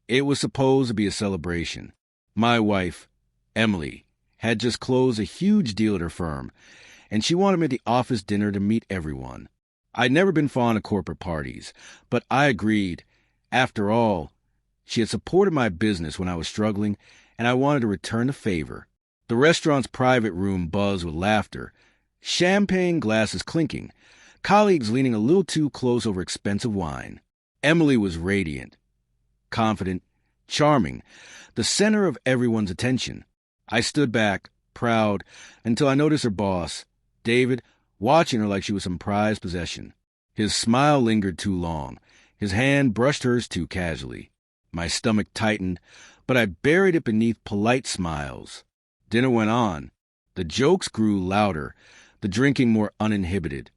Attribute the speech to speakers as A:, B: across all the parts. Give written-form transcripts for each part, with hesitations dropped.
A: It was supposed to be a celebration. My wife, Emily, had just closed a huge deal at her firm, and she wanted me at the office dinner to meet everyone. I'd never been fond of corporate parties, but I agreed. After all, she had supported my business when I was struggling, and I wanted to return the favor. The restaurant's private room buzzed with laughter, champagne glasses clinking, colleagues leaning a little too close over expensive wine. Emily was radiant, confident, charming, the center of everyone's attention. I stood back, proud, until I noticed her boss, David, watching her like she was some prized possession. His smile lingered too long. His hand brushed hers too casually. My stomach tightened, but I buried it beneath polite smiles. Dinner went on. The jokes grew louder, the drinking more uninhibited.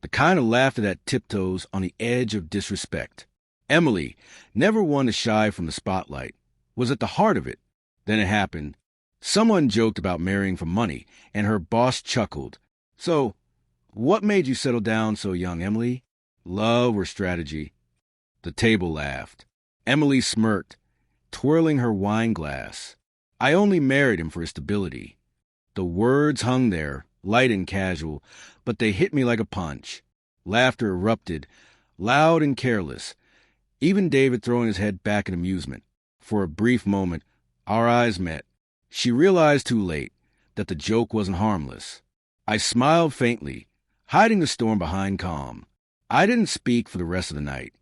A: The kind of laughter that tiptoes on the edge of disrespect. Emily, never one to shy from the spotlight, was at the heart of it. Then it happened. Someone joked about marrying for money, and her boss chuckled. "So, what made you settle down so young, Emily? Love or strategy?" The table laughed. Emily smirked, twirling her wine glass. "I only married him for his stability." The words hung there, light and casual, but they hit me like a punch. Laughter erupted, loud and careless, even David throwing his head back in amusement. For a brief moment, our eyes met. She realized too late that the joke wasn't harmless. I smiled faintly, hiding the storm behind calm. I didn't speak for the rest of the night.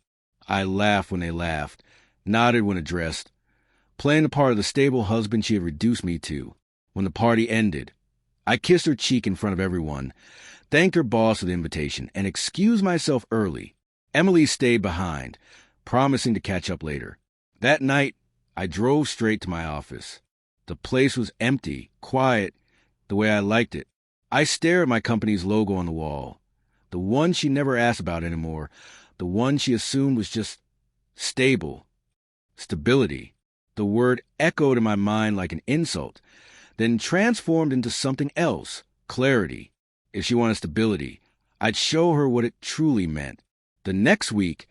A: I laughed when they laughed, nodded when addressed, playing the part of the stable husband she had reduced me to. When the party ended, I kissed her cheek in front of everyone, thanked her boss for the invitation, and excused myself early. Emily stayed behind, promising to catch up later. That night, I drove straight to my office. The place was empty, quiet, the way I liked it. I stared at my company's logo on the wall, the one she never asked about anymore, the one she assumed was just stable. Stability. The word echoed in my mind like an insult, then transformed into something else, clarity. If she wanted stability, I'd show her what it truly meant. The next week,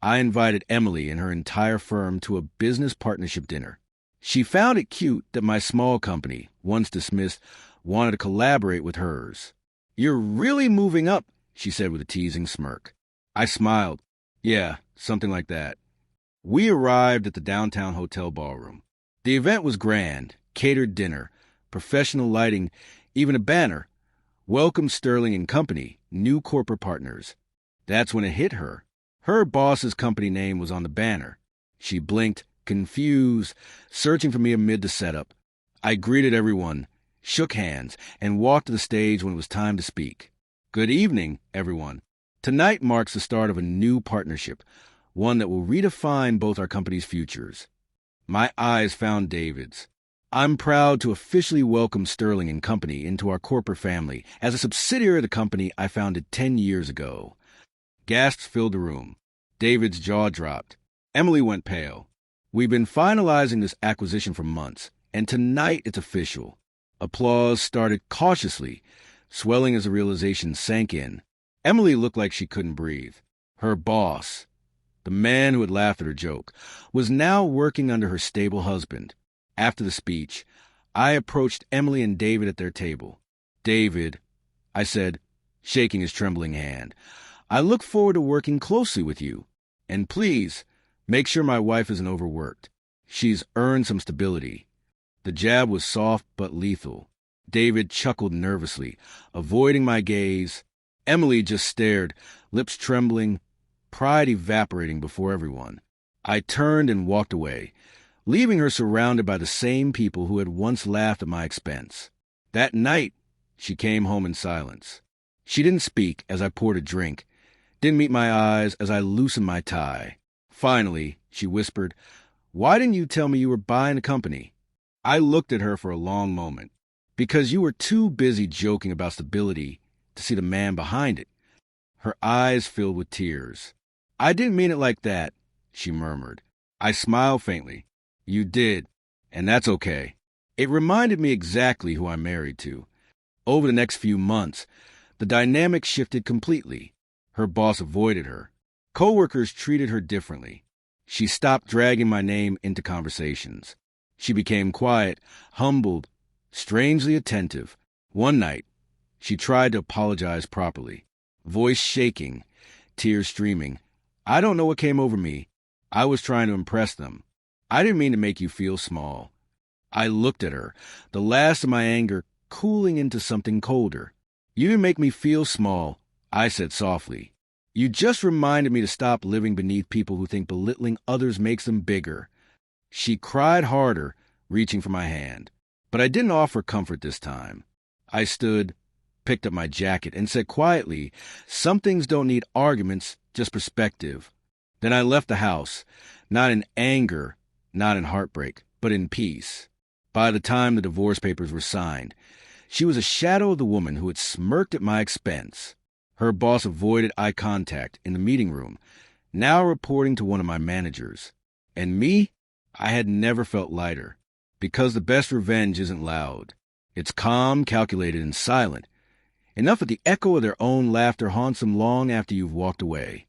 A: I invited Emily and her entire firm to a business partnership dinner. She found it cute that my small company, once dismissed, wanted to collaborate with hers. "You're really moving up," she said with a teasing smirk. I smiled. "Yeah, something like that." We arrived at the downtown hotel ballroom. The event was grand, catered dinner, professional lighting, even a banner. "Welcome Sterling and Company, new corporate partners." That's when it hit her. Her boss's company name was on the banner. She blinked, confused, searching for me amid the setup. I greeted everyone, shook hands, and walked to the stage when it was time to speak. "Good evening, everyone. Tonight marks the start of a new partnership, one that will redefine both our company's futures." My eyes found David's. "I'm proud to officially welcome Sterling and Company into our corporate family as a subsidiary of the company I founded 10 years ago." Gasps filled the room. David's jaw dropped. Emily went pale. "We've been finalizing this acquisition for months, and tonight it's official." Applause started cautiously, swelling as the realization sank in. Emily looked like she couldn't breathe. Her boss, the man who had laughed at her joke, was now working under her stable husband. After the speech, I approached Emily and David at their table. "David," I said, shaking his trembling hand, "I look forward to working closely with you. And please, make sure my wife isn't overworked. She's earned some stability." The jab was soft but lethal. David chuckled nervously, avoiding my gaze. Emily just stared, lips trembling, pride evaporating before everyone. I turned and walked away, leaving her surrounded by the same people who had once laughed at my expense. That night, she came home in silence. She didn't speak as I poured a drink, didn't meet my eyes as I loosened my tie. Finally, she whispered, "Why didn't you tell me you were buying a company?" I looked at her for a long moment. "Because you were too busy joking about stability to see the man behind it." Her eyes filled with tears. "I didn't mean it like that," she murmured. I smiled faintly. "You did, and that's okay." It reminded me exactly who I'm married to. Over the next few months, the dynamic shifted completely. Her boss avoided her. Coworkers treated her differently. She stopped dragging my name into conversations. She became quiet, humbled, strangely attentive. One night, she tried to apologize properly, voice shaking, tears streaming. I don't know what came over me. I was trying to impress them. I didn't mean to make you feel small. I looked at her, the last of my anger cooling into something colder. You didn't make me feel small, I said softly. You just reminded me to stop living beneath people who think belittling others makes them bigger. She cried harder, reaching for my hand. But I didn't offer comfort this time. I stood, picked up my jacket, and said quietly, some things don't need arguments, just perspective. Then I left the house, not in anger, not in heartbreak, but in peace. By the time the divorce papers were signed, she was a shadow of the woman who had smirked at my expense. Her boss avoided eye contact in the meeting room, now reporting to one of my managers. And me? I had never felt lighter, because the best revenge isn't loud. It's calm, calculated, and silent, enough that the echo of their own laughter haunts them long after you've walked away.